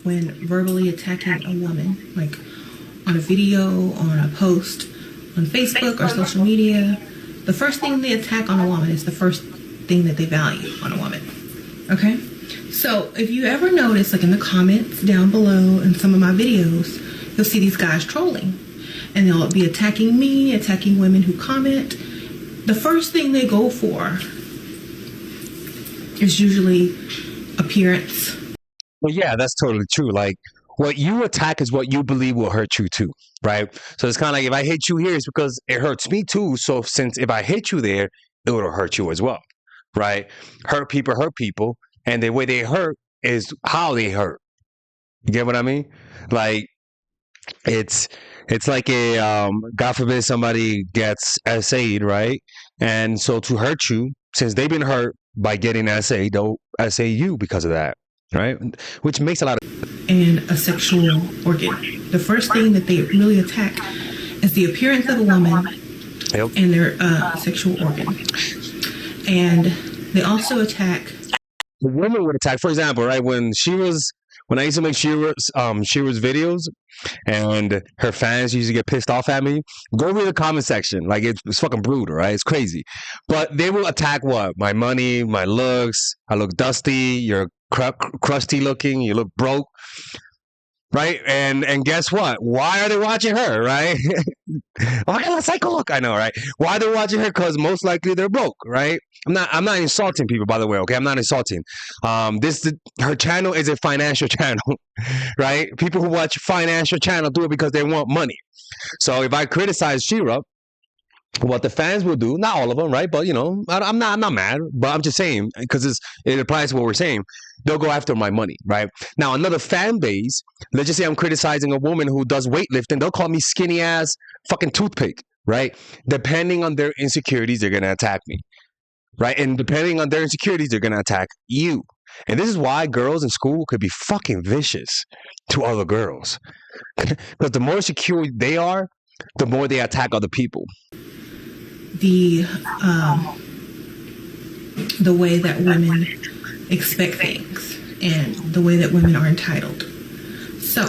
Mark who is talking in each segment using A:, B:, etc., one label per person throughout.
A: when verbally attacking a woman, like on a video, on a post, on Facebook or social media, the first thing they attack on a woman is the first thing that they value on a woman. Okay? So if you ever notice, like in the comments down below in some of my videos, you'll see these guys trolling. And they'll be attacking me, attacking women who comment. The first thing they go for is usually appearance.
B: Well, yeah, that's totally true. Like, what you attack is what you believe will hurt you too, right? So it's kind of like, if I hit you here, it's because it hurts me too. So since if I hit you there, it will hurt you as well, right? Hurt people, and the way they hurt is how they hurt. You get what I mean? Like, it's like God forbid somebody gets SA'd, right? And so to hurt you, since they've been hurt by getting SA'd, they'll SA you because of that, right? Which makes a lot of...
A: And a sexual organ. The first thing that they really attack is the appearance of a woman and their sexual organ. And they also attack...
B: The woman would attack, for example, right? When I used to make Shira's videos, and her fans usually get pissed off at me, go read the comment section. Like, it's fucking brutal, right? It's crazy. But they will attack what? My money, my looks. I look dusty. You're crusty looking. You look broke. Right? And guess what? Why are they watching her, right? Why does psycho look? I know, right? Why are they watching her? Because most likely they're broke, right? I'm not insulting people, by the way, okay? I'm not insulting. Her channel is a financial channel, right? People who watch financial channel do it because they want money. So if I criticize Shira, what the fans will do, not all of them, right? But you know, I'm not mad, but I'm just saying, because it applies to what we're saying. They'll go after my money, right? Now, another fan base, let's just say I'm criticizing a woman who does weightlifting, they'll call me skinny ass fucking toothpick, right? Depending on their insecurities, they're gonna attack me, right? And depending on their insecurities, they're gonna attack you. And this is why girls in school could be fucking vicious to other girls, because the more secure they are, the more they attack other people.
A: The way that women expect things and the way that women are entitled. So,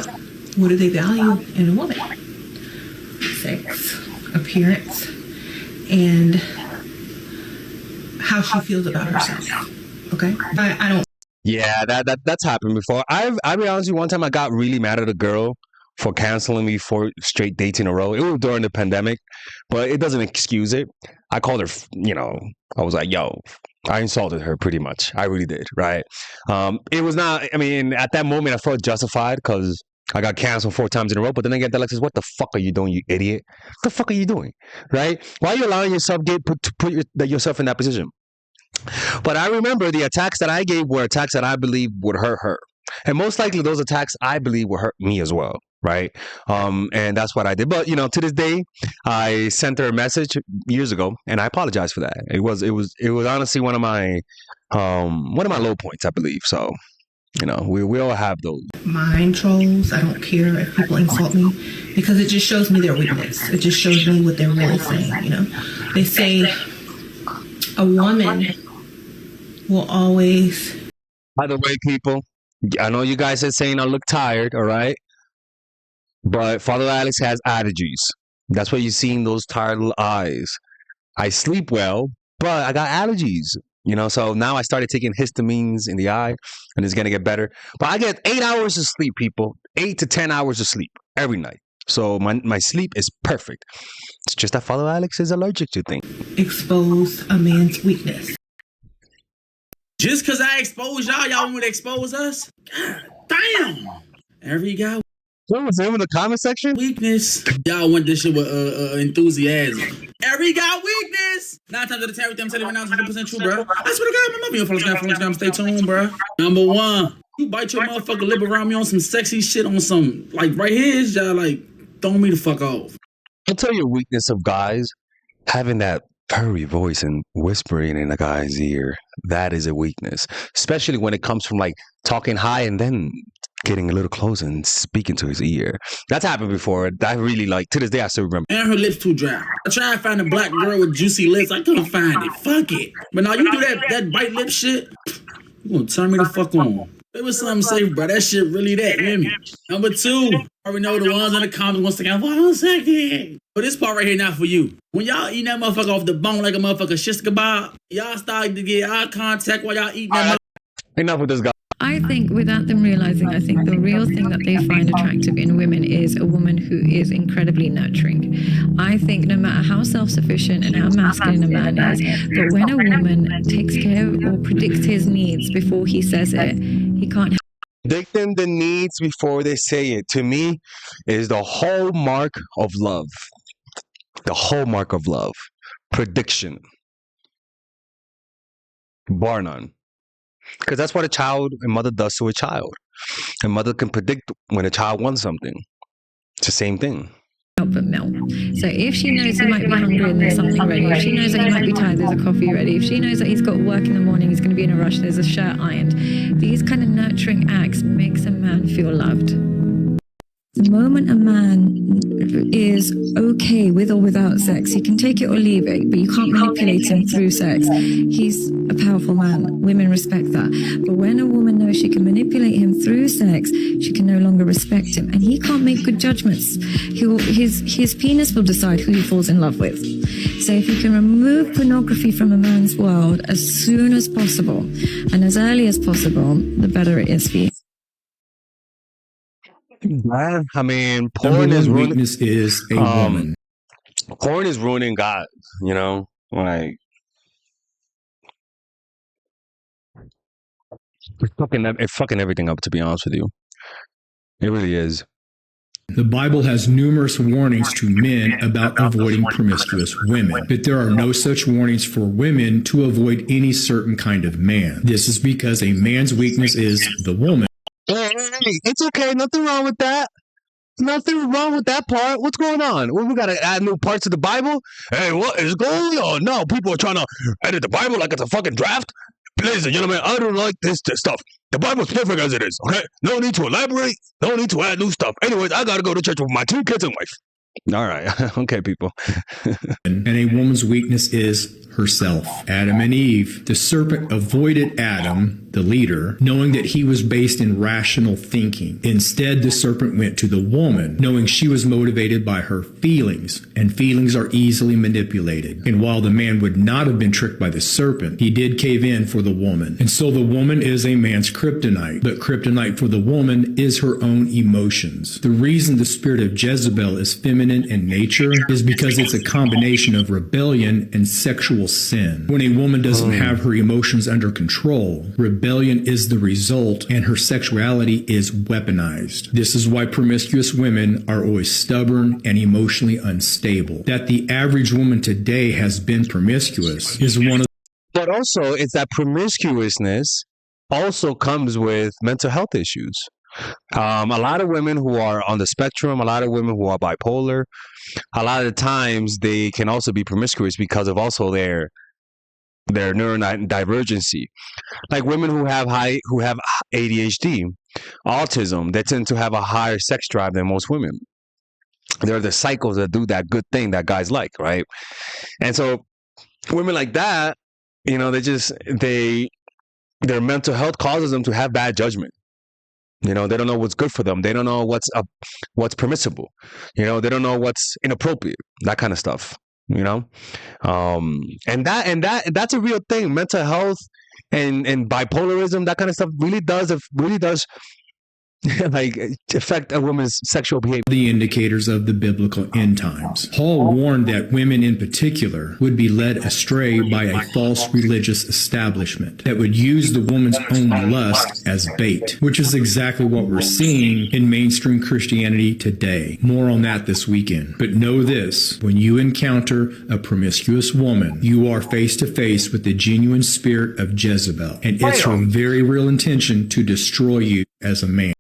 A: what do they value in a woman? Sex, appearance, and how she feels about herself. Okay? I don't...
B: Yeah, that's happened before. I'll be honest with you, one time I got really mad at a girl for canceling me 4 straight dates in a row. It was during the pandemic, but it doesn't excuse it. I called her, I was like, yo, I insulted her pretty much. I really did, right? It was not, at that moment I felt justified because I got canceled 4 times in a row, but then again, Alex says, what the fuck are you doing, you idiot? What the fuck are you doing, right? Why are you allowing yourself to put yourself in that position? But I remember the attacks that I gave were attacks that I believe would hurt her. And most likely those attacks I believe will hurt me as well, right? And that's what I did. But to this day, I sent her a message years ago, and I apologize for that. It was honestly one of my low points, I believe. So, we all have those.
A: Mind trolls. I don't care if people insult me, because it just shows me their weakness. It just shows me what they're really saying. They say a woman will always...
B: By the way, people, I know you guys are saying I look tired, all right? But Father Alex has allergies. That's why you're seeing those tired little eyes. I sleep well, but I got allergies. So now I started taking histamines in the eye, and it's going to get better. But I get 8 hours of sleep, people. 8 to 10 hours of sleep every night. So my sleep is perfect. It's just that Father Alex is allergic to things.
A: Expose a man's weakness.
C: Just because I expose y'all want me to expose us? God damn. Every guy...
B: What was in the comment section?
C: Weakness. Y'all want this shit with enthusiasm. Every guy weakness. 9 times out of 10, everything I'm telling you right now is 100% true, bro. I swear to God, my mother, you follow Instagram, stay tuned, bro. Number 1, you bite your motherfucker lip around me on some sexy shit, on some, like, right here is y'all, like, throwing me the fuck off.
B: I'll tell you a weakness of guys, having that furry voice and whispering in a guy's ear. That is a weakness, especially when it comes from, like, talking high and then getting a little close and speaking to his ear. That's happened before. That really, to this day, I still remember.
C: And her lips too dry. I tried to find a black girl with juicy lips. I couldn't find it. Fuck it. But now you do that bite lip shit, you gonna turn me the fuck on. It was something safe, bro. That shit really that, you hear me? Number 2, I already know the ones in the comments once again, 1 second. But this part right here not for you. When y'all eating that motherfucker off the bone like a motherfucker shish kebab, y'all start to get eye contact while y'all eating that
B: Enough with this guy.
D: I think without them realizing, I think the real thing that they find attractive in women is a woman who is incredibly nurturing. I think no matter how self-sufficient and how masculine a man is, but when a woman takes care of or predicts his needs before he says it, he can't.
B: Predicting the needs before they say it, to me, is the hallmark of love. The hallmark of love. Prediction. Bar none. Because that's what a child and mother does to a child. A mother can predict when a child wants something. It's the same thing.
D: Help but Mel. So if she knows he might be hungry and there's something ready, if she knows that he might be tired, there's a coffee ready, if she knows that he's got work in the morning, he's going to be in a rush, there's a shirt ironed. These kind of nurturing acts makes a man feel loved. The moment a man is okay with or without sex, he can take it or leave it, but you can't manipulate him through sex. He's a powerful man. Women respect that. But when a woman knows she can manipulate him through sex, she can no longer respect him. And he can't make good judgments. His penis will decide who he falls in love with. So if you can remove pornography from a man's world as soon as possible and as early as possible, the better it is for you.
B: I mean,
E: Number
B: porn is
E: one
B: ruining.
E: weakness is a woman.
B: Porn is ruining God. You know, like it's fucking everything up. To be honest with you, it really is.
E: The Bible has numerous warnings to men about avoiding promiscuous women, but there are no such warnings for women to avoid any certain kind of man. This is because a man's weakness is the woman.
B: Hey, it's okay. Nothing wrong with that. Nothing wrong with that part. What's going on? We got to add new parts of the Bible? Hey, what is going on? No, people are trying to edit the Bible like it's a fucking draft. Ladies and gentlemen, I don't like this stuff. The Bible's perfect as it is, okay? No need to elaborate. No need to add new stuff. Anyways, I got to go to church with my 2 kids and wife. All right. Okay, people.
E: And a woman's weakness is herself. Adam and Eve, the serpent avoided Adam, the leader, knowing that he was based in rational thinking. Instead, the serpent went to the woman, knowing she was motivated by her feelings, and feelings are easily manipulated. And while the man would not have been tricked by the serpent, he did cave in for the woman. And so the woman is a man's kryptonite, but kryptonite for the woman is her own emotions. The reason the spirit of Jezebel is feminine in nature is because it's a combination of rebellion and sexual sin. When a woman doesn't have her emotions under control, rebellion is the result and her sexuality is weaponized. This is why promiscuous women are always stubborn and emotionally unstable. That the average woman today has been promiscuous is one of
B: But also, it's that promiscuousness also comes with mental health issues. A lot of women who are on the spectrum, a lot of women who are bipolar, a lot of the times they can also be promiscuous because of also their neurodivergency. Like women who have ADHD, autism, they tend to have a higher sex drive than most women. They're the cycles that do that good thing that guys like, right? And so women like that, you know, their mental health causes them to have bad judgment. You know, they don't know what's good for them. They don't know what's permissible. You know, they don't know what's inappropriate. That kind of stuff. You know, and that's a real thing. Mental health and bipolarism, that kind of stuff, really does like affect a woman's sexual behavior.
E: the indicators of the biblical end times. Paul warned that women in particular would be led astray by a false religious establishment that would use the woman's own lust as bait, which is exactly what we're seeing in mainstream Christianity today. More on that this weekend. But know this, when you encounter a promiscuous woman, you are face to face with the genuine spirit of Jezebel, and it's her very real intention to destroy you as a man.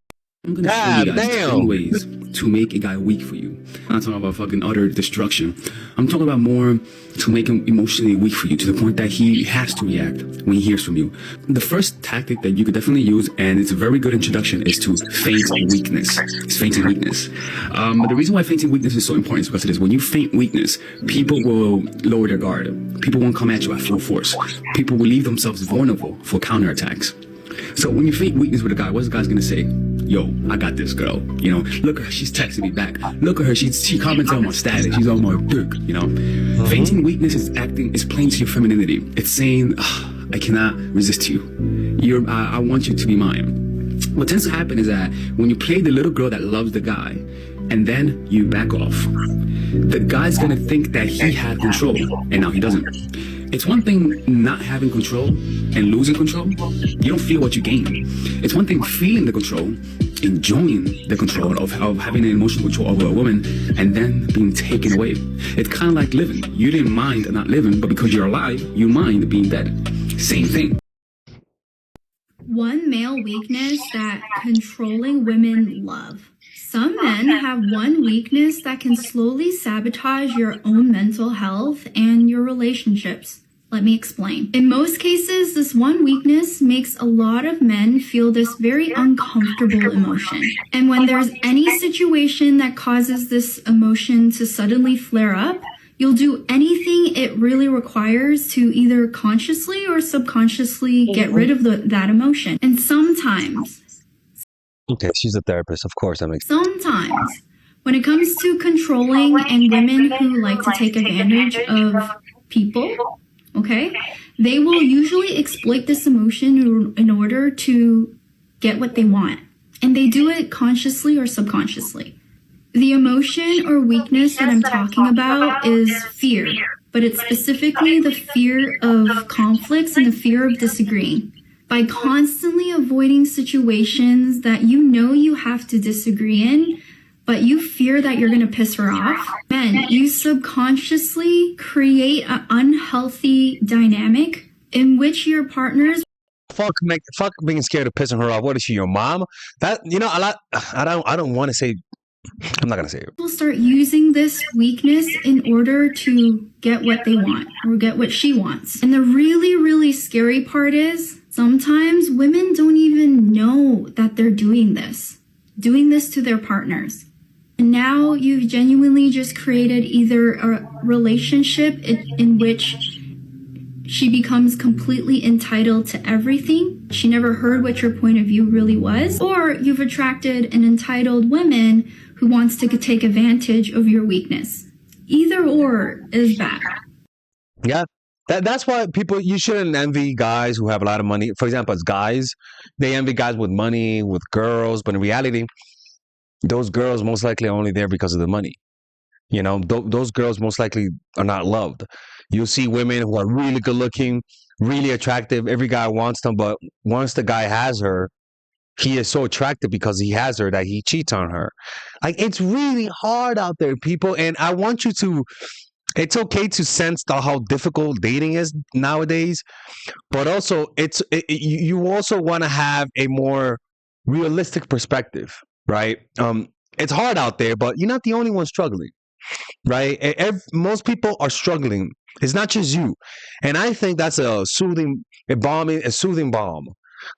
F: I'm gonna show you guys 10 ways to make a guy weak for you. I'm not talking about fucking utter destruction. I'm talking about more to make him emotionally weak for you to the point that he has to react when he hears from you. The first tactic that you could definitely use, and it's a very good introduction, is to feint weakness. It's feinting weakness. But the reason why feinting weakness is so important is because it is when you feint weakness, people will lower their guard. People won't come at you at full force. People will leave themselves vulnerable for counterattacks. So when you fake weakness with a guy, what's the guy's gonna say? Yo, I got this girl. You know, look at her, she's texting me back. Look at her, she comments on my status. She's on my dick. You know, faking weakness is playing to your femininity. It's saying, I cannot resist you. I want you to be mine. What tends to happen is that when you play the little girl that loves the guy, and then you back off, the guy's gonna think that he had control, and now he doesn't. It's one thing not having control and losing control. You don't feel what you gain. It's one thing feeling the control, enjoying the control of having an emotional control over a woman, and then being taken away. It's kind of like living. You didn't mind not living, but because you're alive, you mind being dead. Same thing.
G: One male weakness that controlling women love. Some men have one weakness that can slowly sabotage your own mental health and your relationships. Let me explain. In most cases, this one weakness makes a lot of men feel this very uncomfortable emotion. And when there's any situation that causes this emotion to suddenly flare up, you'll do anything it really requires to either consciously or subconsciously get rid of that emotion. And sometimes,
B: Okay, she's a therapist. Of course, that makes
G: sometimes, when it comes to controlling and women who like to take advantage of people, okay, they will usually exploit this emotion in order to get what they want. And they do it consciously or subconsciously. The emotion or weakness that I'm talking about is fear, but it's specifically the fear of conflicts and the fear of disagreeing. By constantly avoiding situations that you know you have to disagree in, but you fear that you're going to piss her off, then you subconsciously create an unhealthy dynamic in which your partners
B: fuck being scared of pissing her off. What is she, your mom? That, you know, a lot. I don't want to say. I'm not gonna say it.
G: will start using this weakness in order to get what they want or get what she wants. And the really, really scary part is sometimes women don't even know that they're doing this to their partners. And now you've genuinely just created either a relationship in which she becomes completely entitled to everything. She never heard what your point of view really was. Or you've attracted an entitled woman who wants to take advantage of your weakness. Either or is bad.
B: Yeah. That's why you shouldn't envy guys who have a lot of money. For example, as guys, they envy guys with money, with girls, but in reality, those girls most likely are only there because of the money. You know, those girls most likely are not loved. You'll see women who are really good looking, really attractive. Every guy wants them, but once the guy has her, he is so attractive because he has her that he cheats on her. Like, it's really hard out there, people. And I want you to, it's okay to sense how difficult dating is nowadays, but also you also want to have a more realistic perspective, right? It's hard out there, but you're not the only one struggling, right? Most people are struggling. It's not just you. And I think that's a soothing balm.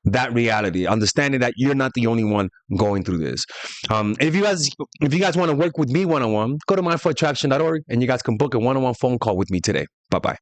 B: That reality, understanding that you're not the only one going through this. If you guys want to work with me one-on-one, go to mindforattraction.org and you guys can book a one-on-one phone call with me today. Bye-bye.